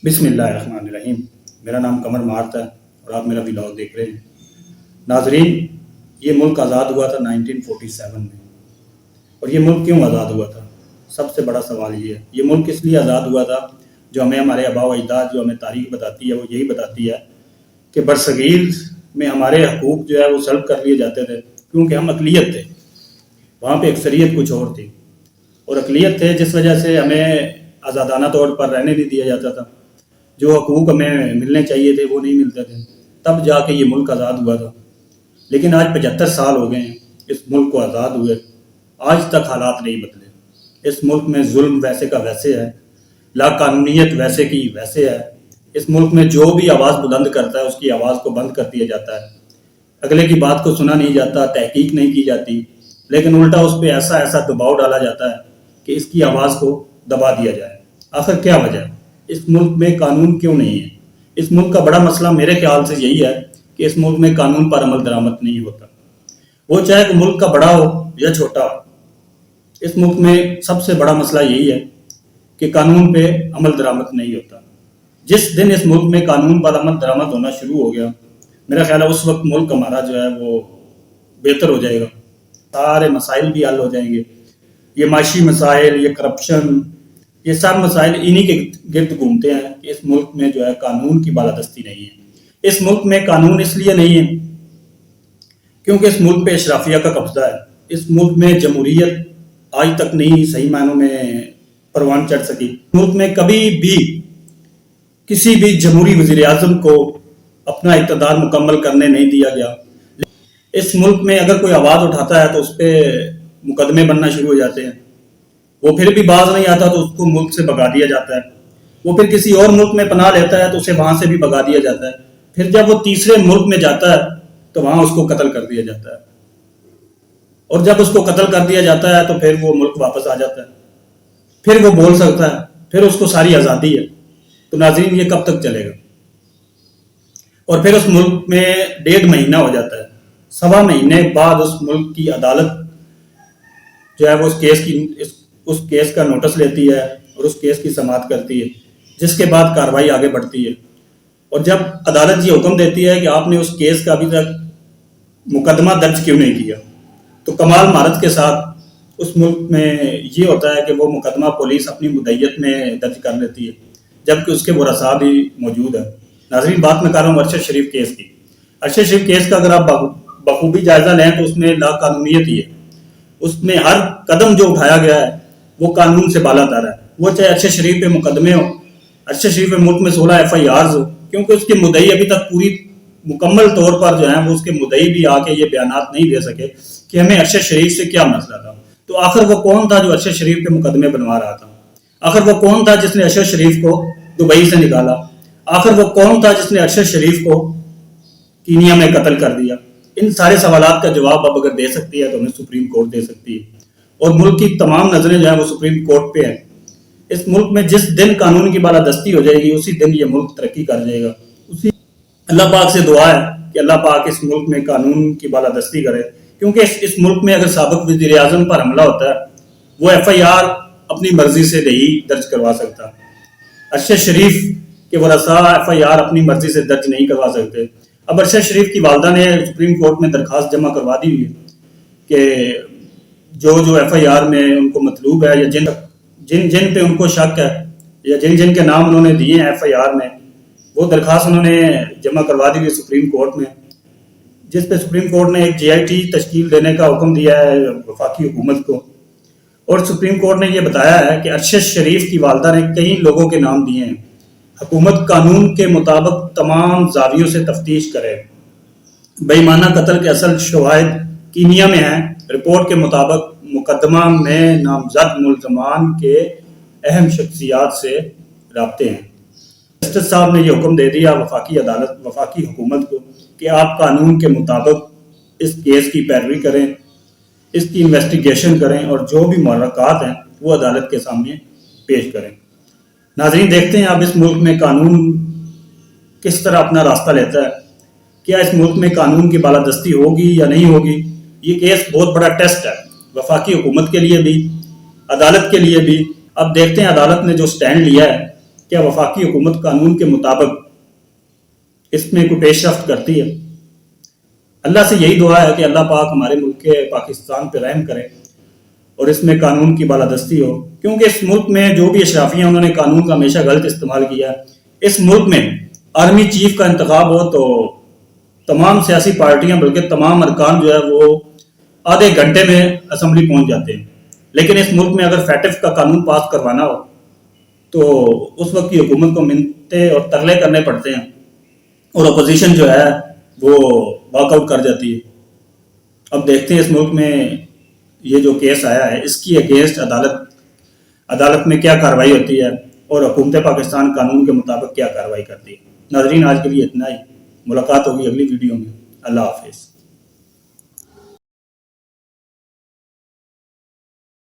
بسم اللہ الرحمن الرحیم۔ میرا نام قمر مارت ہے اور آپ میرا ولاگ دیکھ رہے ہیں۔ ناظرین، یہ ملک آزاد ہوا تھا 1947 میں، اور یہ ملک کیوں آزاد ہوا تھا؟ سب سے بڑا سوال یہ ہے۔ یہ ملک اس لیے آزاد ہوا تھا، جو ہمیں ہمارے آباء و اجداد جو ہمیں تاریخ بتاتی ہے وہ یہی بتاتی ہے کہ برصغیر میں ہمارے حقوق جو ہے وہ سلب کر لیے جاتے تھے، کیونکہ ہم اقلیت تھے۔ وہاں پہ اکثریت کچھ اور تھی، اور اقلیت تھے جس وجہ سے ہمیں آزادانہ طور پر رہنے نہیں دیا جاتا تھا۔ جو حقوق ہمیں ملنے چاہیے تھے وہ نہیں ملتے تھے، تب جا کے یہ ملک آزاد ہوا تھا۔ لیکن آج 75 سال ہو گئے ہیں اس ملک کو آزاد ہوئے، آج تک حالات نہیں بدلے۔ اس ملک میں ظلم ویسے کا ویسے ہے، لا قانونیت ویسے کی ویسے ہے۔ اس ملک میں جو بھی آواز بلند کرتا ہے اس کی آواز کو بند کر دیا جاتا ہے، اگلے کی بات کو سنا نہیں جاتا، تحقیق نہیں کی جاتی، لیکن الٹا اس پہ ایسا دباؤ ڈالا جاتا ہے کہ اس کی آواز کو دبا دیا جائے۔ آخر کیا وجہ ہے؟ اس ملک میں قانون کیوں نہیں ہے؟ اس ملک کا بڑا مسئلہ میرے خیال سے یہی ہے کہ اس ملک میں قانون پر عمل درآمد نہیں ہوتا، وہ چاہے کہ ملک کا بڑا ہو یا چھوٹا ہو۔ اس ملک میں سب سے بڑا مسئلہ یہی ہے کہ قانون پہ عمل درآمد نہیں ہوتا۔ جس دن اس ملک میں قانون پر عمل درآمد ہونا شروع ہو گیا، میرا خیال ہے اس وقت ملک ہمارا جو ہے وہ بہتر ہو جائے گا، سارے مسائل بھی حل ہو جائیں گے۔ یہ معاشی مسائل، یہ کرپشن، یہ سب مسائل انہی کے گرد گھومتے ہیں کہ اس ملک میں جو ہے قانون کی بالادستی نہیں ہے۔ اس ملک میں قانون اس لیے نہیں ہے کیونکہ اس ملک پہ اشرافیہ کا قبضہ ہے۔ اس ملک میں جمہوریت آج تک نہیں صحیح معنوں میں پروان چڑھ سکی۔ ملک میں کبھی بھی کسی بھی جمہوری وزیر اعظم کو اپنا اقتدار مکمل کرنے نہیں دیا گیا۔ اس ملک میں اگر کوئی آواز اٹھاتا ہے تو اس پہ مقدمے بننا شروع ہو جاتے ہیں، وہ پھر بھی باز نہیں آتا تو اس کو ملک سے بھگا دیا جاتا ہے۔ وہ پھر کسی اور ملک میں پناہ لیتا ہے تو اسے وہاں سے بھی بھگا دیا جاتا ہے۔ پھر جب وہ تیسرے ملک میں جاتا ہے تو وہاں اس کو قتل کر دیا جاتا ہے، اور جب اس کو قتل کر دیا جاتا ہے تو پھر وہ ملک واپس آ جاتا ہے، پھر وہ بول سکتا ہے، پھر اس کو ساری آزادی ہے۔ تو ناظرین، یہ کب تک چلے گا؟ اور پھر اس ملک میں 1.5 مہینہ ہو جاتا ہے، 1.25 مہینے بعد اس ملک کی عدالت جو ہے وہ اس کیس کا نوٹس لیتی ہے اور اس کیس کی سماعت کرتی ہے، جس کے بعد کارروائی آگے بڑھتی ہے۔ اور جب عدالت یہ حکم دیتی ہے کہ آپ نے اس کیس کا ابھی تک مقدمہ درج کیوں نہیں کیا، تو کمال مہارت کے ساتھ اس ملک میں یہ ہوتا ہے کہ وہ مقدمہ پولیس اپنی مدعیت میں درج کر لیتی ہے، جبکہ اس کے ورثاء بھی موجود ہیں۔ ناظرین، بات میں کر رہا ہوں ارشد شریف کیس کی۔ ارشد شریف کیس کا اگر آپ بخوبی جائزہ لیں تو اس میں لا قانونیت ہی ہے۔ اس میں ہر قدم جو اٹھایا گیا ہے وہ قانون سے بالا تر ہے۔ وہ چاہے ارشد شریف پہ مقدمے ہو، ارشد شریف پہ ملک میں 16 FIRs ہو، کیونکہ اس کے مدعی ابھی تک پوری مکمل طور پر جو ہیں وہ اس کے مدعی بھی آ کے یہ بیانات نہیں دے سکے کہ ہمیں ارشد شریف سے کیا مسئلہ تھا۔ تو آخر وہ کون تھا جو ارشد شریف پہ مقدمے بنوا رہا تھا؟ آخر وہ کون تھا جس نے ارشد شریف کو دبئی سے نکالا؟ آخر وہ کون تھا جس نے ارشد شریف کو کینیا میں قتل کر دیا؟ ان سارے سوالات کا جواب اب اگر دے سکتی ہے تو ہمیں سپریم کورٹ دے سکتی ہے، اور ملک کی تمام نظریں جو ہیں وہ سپریم کورٹ پہ ہیں۔ اس ملک میں جس دن قانون کی بالادستی ہو جائے گی اسی دن یہ ملک ترقی کر جائے گا۔ اللہ پاک سے دعا ہے کہ اللہ پاک اس ملک میں قانون کی بالادستی کرے، کیونکہ اس ملک میں اگر سابق وزیر اعظم پر حملہ ہوتا ہے وہ FIR اپنی مرضی سے نہیں درج کروا سکتا۔ ارشد شریف کے ورثاء FIR اپنی مرضی سے درج نہیں کروا سکتے۔ اب ارشد شریف کی والدہ نے سپریم کورٹ میں درخواست جمع کروا دی ہوئی ہے کہ جو FIR میں ان کو مطلوب ہے یا جن پہ ان کو شک ہے یا جن کے نام انہوں نے دیے ہیں FIR میں، وہ درخواست انہوں نے جمع کروا دی ہوئی سپریم کورٹ میں، جس پہ سپریم کورٹ نے ایک GIT تشکیل دینے کا حکم دیا ہے وفاقی حکومت کو۔ اور سپریم کورٹ نے یہ بتایا ہے کہ ارشد شریف کی والدہ نے کئی لوگوں کے نام دیے ہیں۔ حکومت قانون کے مطابق تمام زاویوں سے تفتیش کرے۔ بے ایمانہ قتل کے اصل شواہد کینیا میں ہیں۔ رپورٹ کے مطابق مقدمہ میں نامزد ملزمان کے اہم شخصیات سے رابطے ہیں۔ جسٹس صاحب نے یہ حکم دے دیا وفاقی حکومت کو کہ آپ قانون کے مطابق اس کیس کی پیروی کریں، اس کی انویسٹیگیشن کریں، اور جو بھی محرکات ہیں وہ عدالت کے سامنے پیش کریں۔ ناظرین، دیکھتے ہیں اب اس ملک میں قانون کس طرح اپنا راستہ لیتا ہے۔ کیا اس ملک میں قانون کی بالادستی ہوگی یا نہیں ہوگی؟ یہ کیس بہت بڑا ٹیسٹ ہے وفاقی حکومت کے لیے بھی، عدالت کے لیے بھی۔ اب دیکھتے ہیں عدالت نے جو سٹینڈ لیا ہے کیا وفاقی حکومت قانون کے مطابق اس میں کوئی پیش رفت کرتی ہے؟ اللہ سے یہی دعا ہے کہ اللہ پاک ہمارے ملک پاکستان پہ رحم کرے اور اس میں قانون کی بالادستی ہو، کیونکہ اس ملک میں جو بھی اشرافیہ انہوں نے قانون کا ہمیشہ غلط استعمال کیا ہے۔ اس ملک میں آرمی چیف کا انتخاب ہو تو تمام سیاسی پارٹیاں بلکہ تمام ارکان جو ہے وہ آدھے گھنٹے میں اسمبلی پہنچ جاتے ہیں، لیکن اس ملک میں اگر فیٹف کا قانون پاس کروانا ہو تو اس وقت کی حکومت کو منتیں اور ترلے کرنے پڑتے ہیں اور اپوزیشن جو ہے وہ واک آؤٹ کر جاتی ہے۔ اب دیکھتے ہیں اس ملک میں یہ جو کیس آیا ہے اس کی اگینسٹ عدالت میں کیا کارروائی ہوتی ہے اور حکومت پاکستان قانون کے مطابق کیا کارروائی کرتی ہے۔ ناظرین، آج کے لیے اتنا ہی، ملاقات ہوگی اگلی ویڈیو میں۔ اللہ حافظ۔